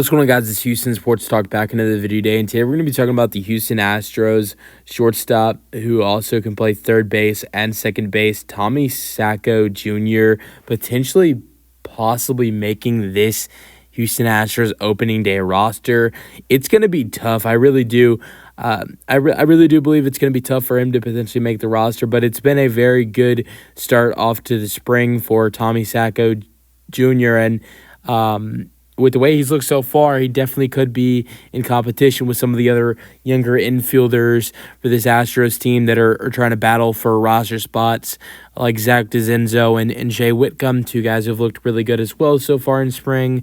What's going on, guys? It's Houston Sports Talk back into the video day, and today we're going to be talking about the Houston Astros shortstop who also can play third base and second base, Tommy Sacco Jr., potentially possibly making this Houston Astros opening day roster. It's going to be tough. I really do. I really do believe it's going to be tough for him to potentially make the roster, but it's been a very good start off to the spring for Tommy Sacco Jr., and with the way he's looked so far, he definitely could be in competition with some of the other younger infielders for this Astros team that are trying to battle for roster spots, like Zach DeZenzo and Jay Whitcomb, two guys who have looked really good as well so far in spring.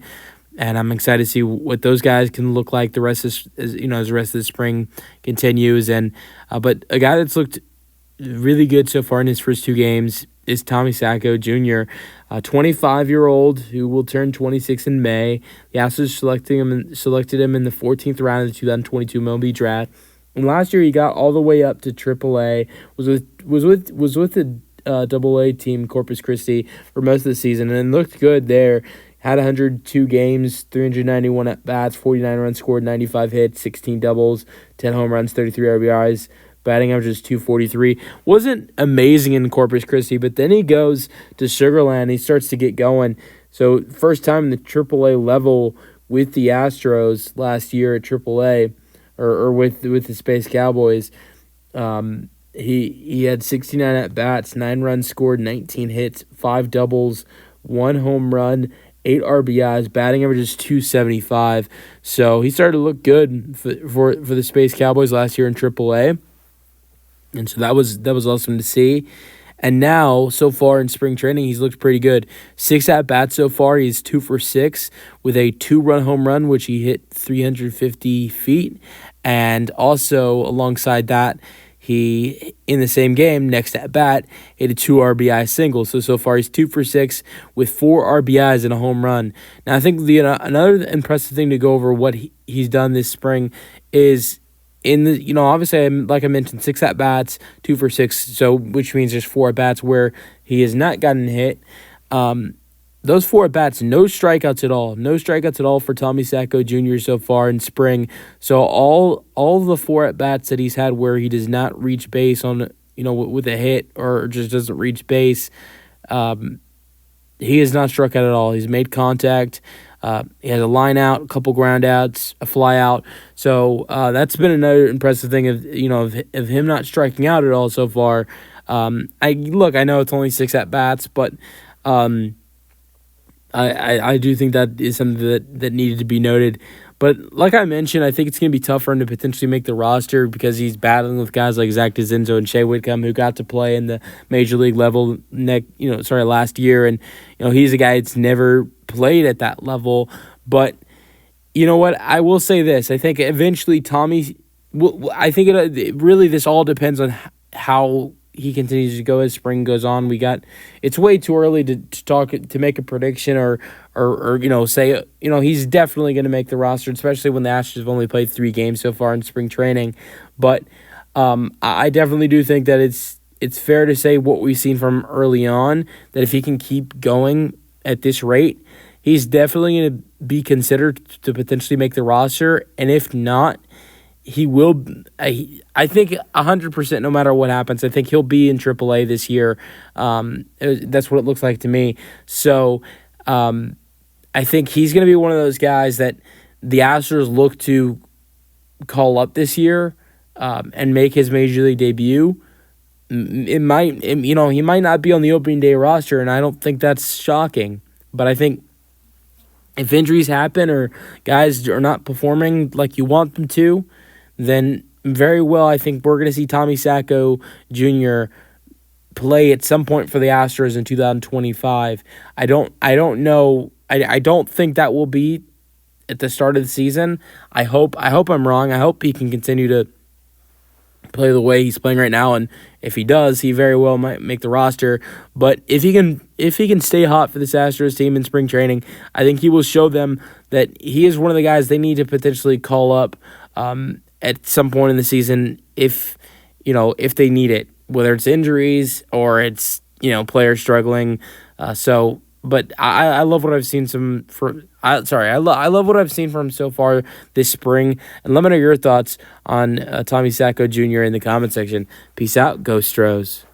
And I'm excited to see what those guys can look like the rest of as the rest of the spring continues. And but a guy that's looked really good so far in his first two games is Tommy Sacco Jr., a 25-year-old who will turn 26 in May. The Astros selected him in the 14th round of the 2022 MLB draft. And last year he got all the way up to AAA. Was with the AA team Corpus Christi for most of the season and looked good there. Had 102 games, 391 at-bats, 49 runs scored, 95 hits, 16 doubles, 10 home runs, 33 RBIs. Batting average is 243. Wasn't amazing in Corpus Christi, but then he goes to Sugarland. He starts to get going. So first time in the AAA level with the Astros last year at AAA, or with the Space Cowboys. He had 69 at-bats, 9 runs scored, 19 hits, 5 doubles, 1 home run, 8 RBIs, batting average is 275. So he started to look good for the Space Cowboys last year in AAA. And so that was awesome to see. And now, so far in spring training, he's looked pretty good. 6 at-bats so far. He's 2 for 6 with a 2-run home run, which he hit 350 feet. And also, alongside that, he, in the same game, next at-bat, hit a 2 RBI single. So far he's 2 for 6 with 4 RBIs and a home run. Now, I think another impressive thing to go over what he's done this spring is in the, obviously, like I mentioned, 6 at-bats, 2 for 6, so which means there's 4 at-bats where he has not gotten hit. Those 4 at-bats, no strikeouts at all. No strikeouts at all for Tommy Sacco Jr. so far in spring. So all the 4 at-bats that he's had where he does not reach base on, with a hit or just doesn't reach base, he has not struck out at all. He's made contact. He has a line out, a couple ground outs, a fly out. So that's been another impressive thing of him not striking out at all so far. I know it's only 6 at bats, but I do think that is something that needed to be noted. But like I mentioned, I think it's going to be tough for him to potentially make the roster because he's battling with guys like Zach DeZenzo and Shea Whitcomb, who got to play in the major league level last year. And he's a guy that's never played at that level. But you know what? I will say this. I think eventually Tommy I think it really this all depends on how he continues to go as spring goes on. It's way too early to make a prediction or say he's definitely going to make the roster, especially when the Astros have only played 3 games so far in spring training. But I definitely do think that it's fair to say what we've seen from early on, that if he can keep going at this rate, he's definitely going to be considered to potentially make the roster. And if not, he will. I think 100%. No matter what happens, I think he'll be in AAA this year. That's what it looks like to me. So I think he's going to be one of those guys that the Astros look to call up this year and make his major league debut. He might not be on the opening day roster, and I don't think that's shocking. But I think if injuries happen or guys are not performing like you want them to, then very well I think we're going to see Tommy Sacco Jr. play at some point for the Astros in 2025. I don't know. I don't think that will be at the start of the season. I hope I'm wrong. I hope he can continue to play the way he's playing right now, and if he does, he very well might make the roster. But if he can stay hot for this Astros team in spring training, I think he will show them that he is one of the guys they need to potentially call up at some point in the season if they need it, whether it's injuries or it's players struggling. So But I love what I've seen I love what I've seen from him so far this spring. And let me know your thoughts on Tommy Sacco Jr. in the comment section. Peace out, Go Stros.